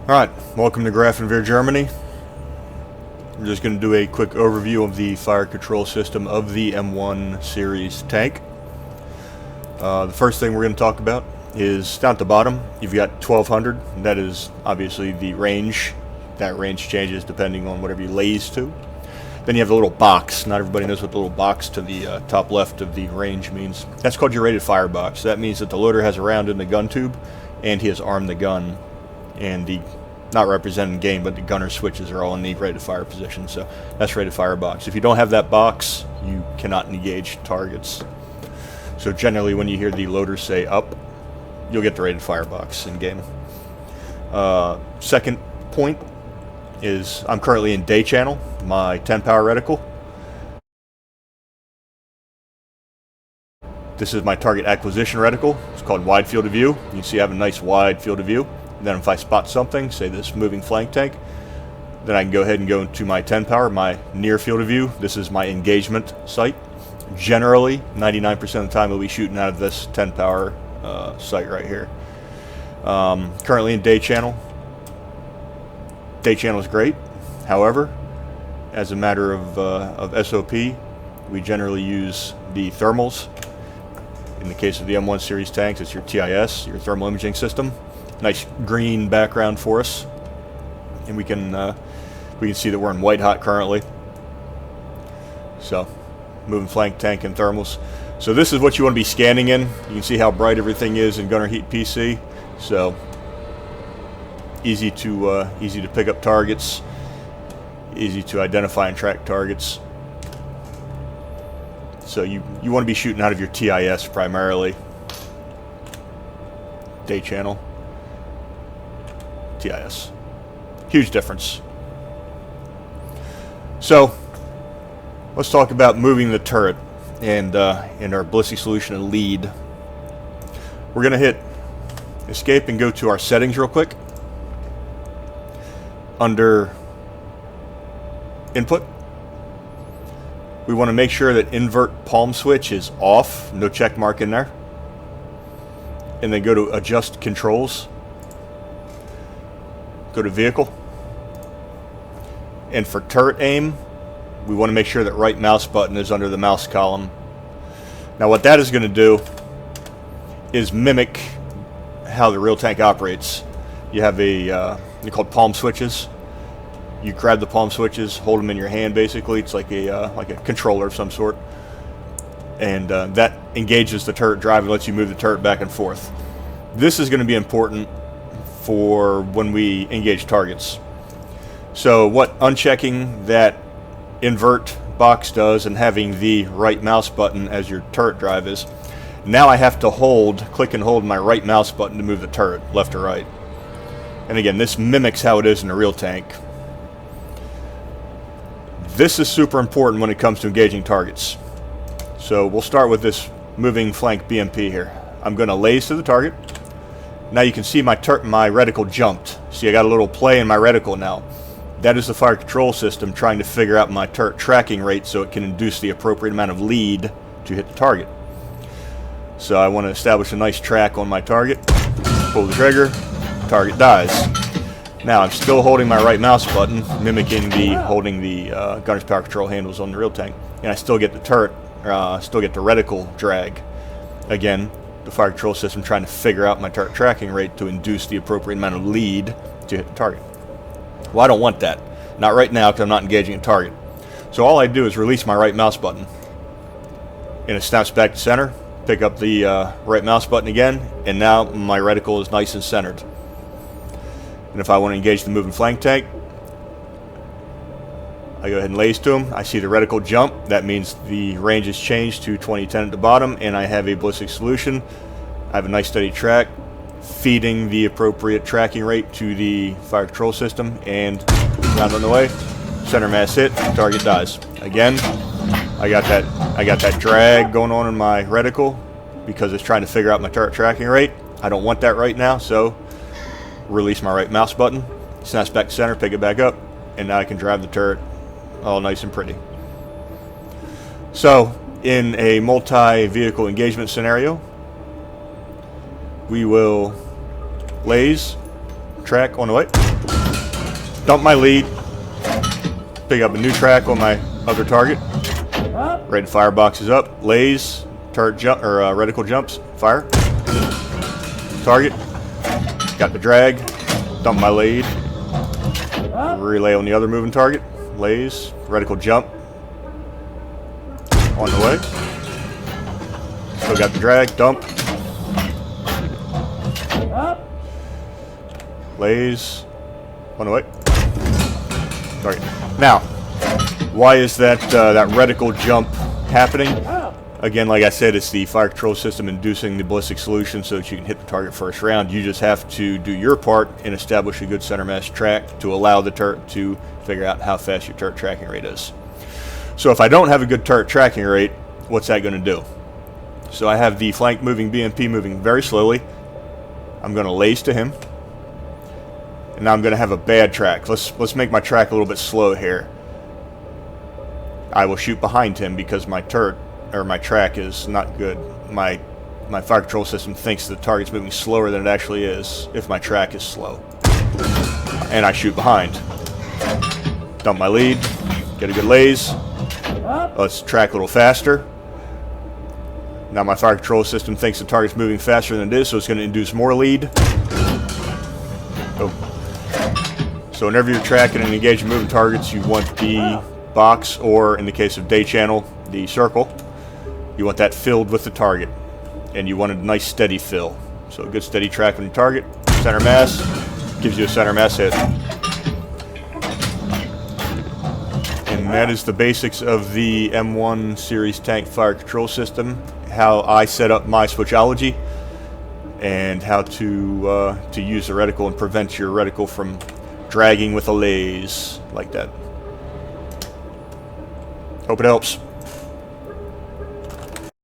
Alright, welcome to Grafenwehr, Germany. I'm just going to do a quick overview of the fire control system of the M1 series tank. The first thing we're going to talk about is down at the bottom, you've got 1200. That is obviously the range. That range changes depending on whatever you lase to. Then you have the little box. Not everybody knows what the little box to the top left of the range means. That's called your rated fire box. That means that the loader has a round in the gun tube and he has armed the gun. And the, not represented in game, but the gunner switches are all in the rated fire position. So that's rated fire box. If you don't have that box, you cannot engage targets. So generally when you hear the loader say up, you'll get the rated fire box in game. Second point is I'm currently in day channel, my 10 power reticle. This is my target acquisition reticle. It's called wide field of view. You can see I have a nice wide field of view. And then if I spot something, say this moving flank tank, then I can go ahead and go into my 10 power, my near field of view. This is my engagement sight. Generally, 99% of the time we'll be shooting out of this 10 power sight right here. Currently in day channel. Day channel is great. However, as a matter of SOP, we generally use the thermals. In the case of the M1 series tanks, it's your TIS, your thermal imaging system. Nice green background for us, and we can see that we're in white hot currently. So, moving flank tank and thermals. So this is what you want to be scanning in. You can see how bright everything is in Gunnery PC. So easy to pick up targets, easy to identify and track targets. So you want to be shooting out of your TIS primarily. Day channel. TIS. Huge difference. So let's talk about moving the turret and our ballistic solution and lead. We're going to hit escape and go to our settings real quick. Under input, we want to make sure that invert palm switch is off, no check mark in there, and then go to adjust controls. Go to vehicle, and for turret aim, we want to make sure that right mouse button is under the mouse column. Now what that is going to do is mimic how the real tank operates. You have they're called palm switches. You grab the palm switches, hold them in your hand basically. It's like a controller of some sort, and that engages the turret drive and lets you move the turret back and forth. This is going to be important for when we engage targets. So what unchecking that invert box does and having the right mouse button as your turret drive is, now I have to click and hold my right mouse button to move the turret left or right. And again, this mimics how it is in a real tank. This is super important when it comes to engaging targets. So we'll start with this moving flank BMP here. I'm going to lase to the target. Now you can see my reticle jumped. See, I got a little play in my reticle now. That is the fire control system trying to figure out my turret tracking rate so it can induce the appropriate amount of lead to hit the target. So I want to establish a nice track on my target. Pull the trigger. Target dies. Now I'm still holding my right mouse button, mimicking holding the gunner's power control handles on the real tank, and I still get the turret, still get the reticle drag. Again, the fire control system trying to figure out my turret tracking rate to induce the appropriate amount of lead to hit the target. Well, I don't want that. Not right now because I'm not engaging a target. So all I do is release my right mouse button, and it snaps back to center. Pick up the right mouse button again, and now my reticle is nice and centered. And if I want to engage the moving flank tank, I go ahead and lase to him. I see the reticle jump. That means the range has changed to 2010 at the bottom, and I have a ballistic solution. I have a nice steady track, feeding the appropriate tracking rate to the fire control system, and round on the way, center mass hit, target dies. Again, I got that drag going on in my reticle because it's trying to figure out my turret tracking rate. I don't want that right now, so release my right mouse button, snaps back to center, pick it back up, and now I can drive the turret all nice and pretty. So in a multi-vehicle engagement scenario, we will lase, track on the way, Dump my lead. Pick up a new track on my other target. Red firebox is up. Lase. Turret jump or reticle jumps. Fire. Target. Got the drag. Dump my lead. Relay on the other moving target. Lase. Reticle jump. On the way. Still got the drag. Dump. Lase. On the way. Target. Now, why is that that reticle jump happening? Again, like I said, it's the fire control system inducing the ballistic solution so that you can hit the target first round. You just have to do your part and establish a good center mass track to allow the turret to figure out how fast your turret tracking rate is. So if I don't have a good turret tracking rate, what's that going to do? So I have the flank moving BMP moving very slowly. I'm going to lace to him. And now I'm going to have a bad track. Let's make my track a little bit slow here. I will shoot behind him because my turret or my track is not good. My fire control system thinks the target's moving slower than it actually is if my track is slow. And I shoot behind. Dump my lead. Get a good laze. Let's track a little faster. Now my fire control system thinks the target's moving faster than it is, so it's going to induce more lead. Oh. So whenever you're tracking and engaging moving targets, you want the box, or in the case of day channel, the circle. You want that filled with the target, and you want a nice steady fill. So a good steady track on your target. Center mass gives you a center mass hit. And that is the basics of the M1 series tank fire control system. How I set up my switchology, and how to use the reticle and prevent your reticle from dragging with a laze like that. Hope it helps.